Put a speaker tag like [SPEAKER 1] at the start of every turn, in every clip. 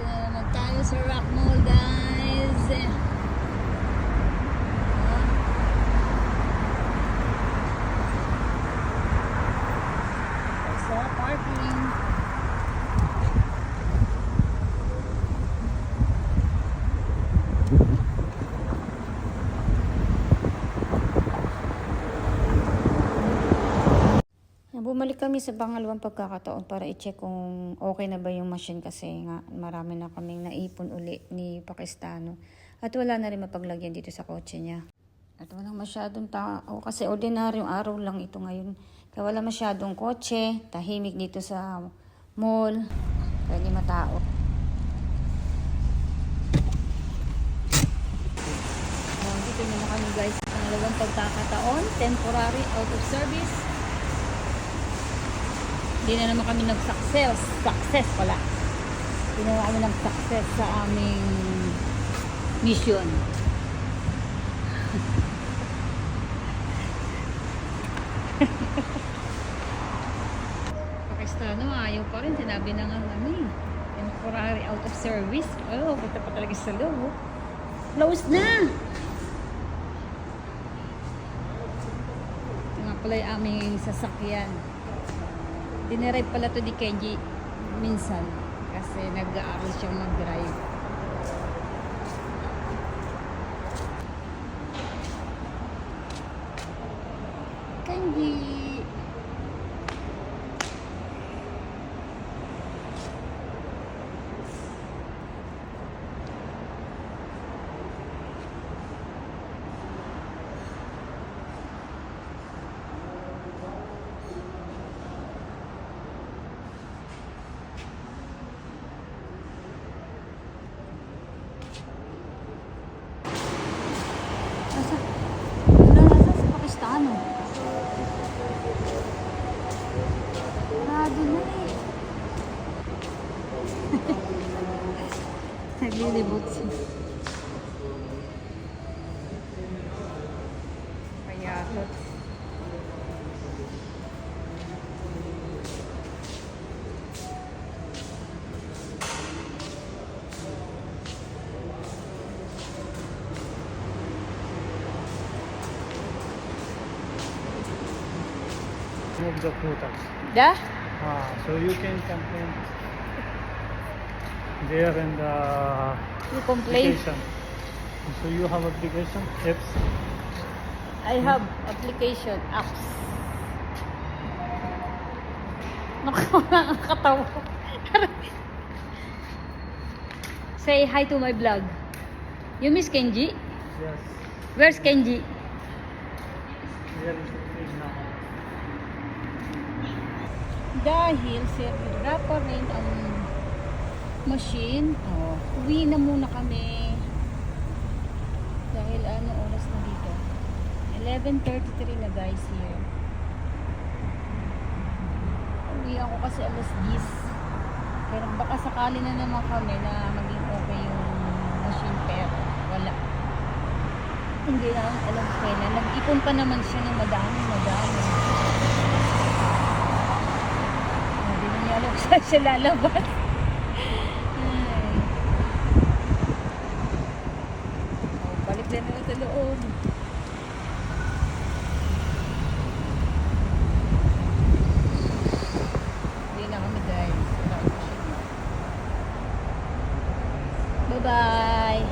[SPEAKER 1] Dito na naman tayo sa Rock Mall, guys. So, parking. Bumalik kami sa pangalawang pagkakataon para i-check kung okay na ba yung machine kasi nga marami na kaming naipon uli ni Pakistano. At wala na rin mapaglagyan dito sa kotse niya. At walang masyadong tao kasi ordinaryong araw lang ito ngayon. Kaya wala masyadong kotse, tahimik dito sa mall, kaya hindi matao. Dito na kami guys sa pangalawang pagkakataon, temporary out of service. Hindi na naman kami success pala. Hindi na kami nag-success sa aming mission. Pakistano, ayaw pa rin. Sinabi na nga kami. Temporary out of service. Oh, punta pa talaga sa loob. Close na! Ito nga pala yung aming sasakyan. Dinerive pala to di Kenji minsan kasi nag-aaral siyang mag-drive. Kenji! Nasa sa Pakistano? Sarado na eh. Naglilibot siya. Payatot.
[SPEAKER 2] Of the quotas.
[SPEAKER 1] Da?
[SPEAKER 2] So you can complain there in the
[SPEAKER 1] You complain?
[SPEAKER 2] application. So you have application apps.
[SPEAKER 1] I have application apps. Nakakatawa. Say hi to my vlog. You miss Kenji?
[SPEAKER 2] Yes.
[SPEAKER 1] Where's Kenji?
[SPEAKER 2] Here is the page now.
[SPEAKER 1] Dahil sira pa rin ang machine, uwi na muna kami. Dahil ano oras na dito? 11:33 na guys here. Uwi ako kasi alas 10. Pero baka sakali na naman kami na maging okay yung machine pero wala. Hindi namin alam kailan. Nag-ipon pa naman siya ng madami. Hindi na niya alam saan siya lalabas. Ay. Balik na naman sa loob. Hindi na kami guys. Bye-bye!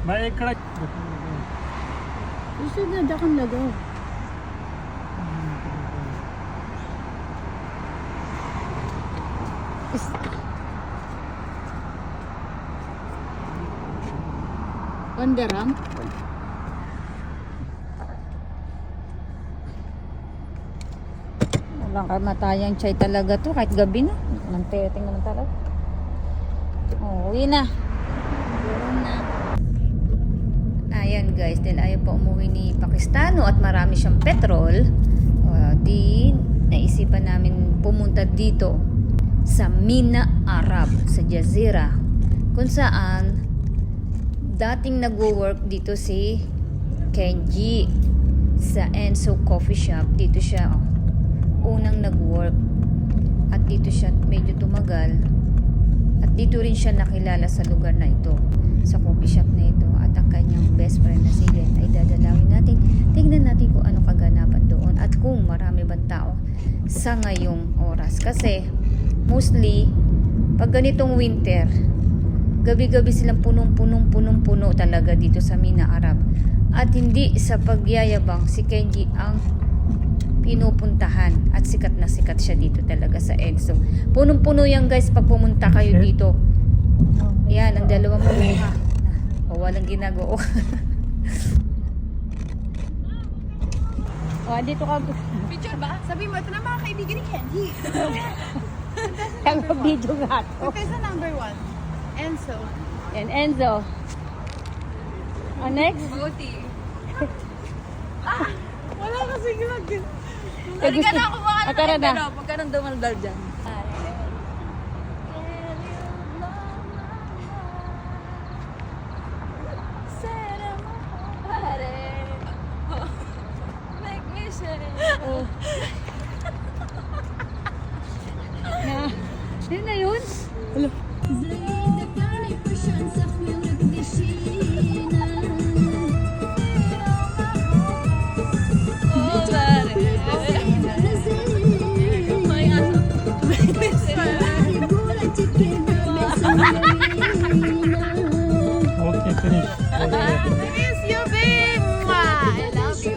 [SPEAKER 2] मैं एक
[SPEAKER 1] Gusto na dakang lagaw. Pandaram? Walang kamatayang chay talaga to kahit gabi na. Nang teting naman talaga. Uwi na. Uwi na. Ayan guys, dahil ayaw pa umuwi ni Pakistano at marami siyang petrol, di naisipan namin pumunta dito sa Mina Arab, sa Jazeera. kung saan dating nagwo-work dito si Kenji sa Enzo Coffee Shop. Dito siya unang nag-work at dito siya medyo tumagal at dito rin siya nakilala sa lugar na ito, sa coffee shop na ito. At ang kanyang best friend na si Len ay dadalawin natin. Tingnan natin kung ano kaganapan doon at kung marami bang tao sa ngayong oras, kasi mostly pag ganitong winter, gabi-gabi silang punong-puno talaga dito sa Mina Arab. At hindi sa pagyayabang, si Kenji ang pinupuntahan at sikat na sikat siya dito talaga sa Enzo. Punong-puno yan guys pag pumunta kayo dito. Yan, ang dalawang mukha. O, walang ginagawa. O, dito ka.
[SPEAKER 3] Picture ba? Sabi mo, ito na mga kaibigan ni Kenji.
[SPEAKER 1] Kaya video nga to.
[SPEAKER 3] Okay, sa number 1. Enzo.
[SPEAKER 1] Yan, Enzo. O, next.
[SPEAKER 3] Boti. Wala kasi ginag.
[SPEAKER 1] Eh,
[SPEAKER 3] Halika
[SPEAKER 1] gusto-
[SPEAKER 3] na, kumakan
[SPEAKER 1] Ah, tara na.
[SPEAKER 3] pero pagka nang dumaldal dyan.
[SPEAKER 1] Oh. Yun na yun?
[SPEAKER 2] Okay, finish. Okay.
[SPEAKER 3] Miss you, babe! I love you.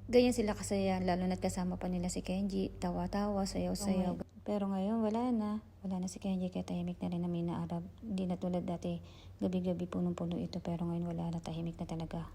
[SPEAKER 1] Ganyan sila kasaya, lalo na't kasama pa nila si Kenji. Tawa-tawa, sayaw-sayaw. Pero ngayon, wala na. Wala na si Kenji, kaya tahimik na rin na Mina Arab. Hindi na tulad dati, gabi-gabi punong-puno ito. Pero ngayon, wala na, tahimik na talaga.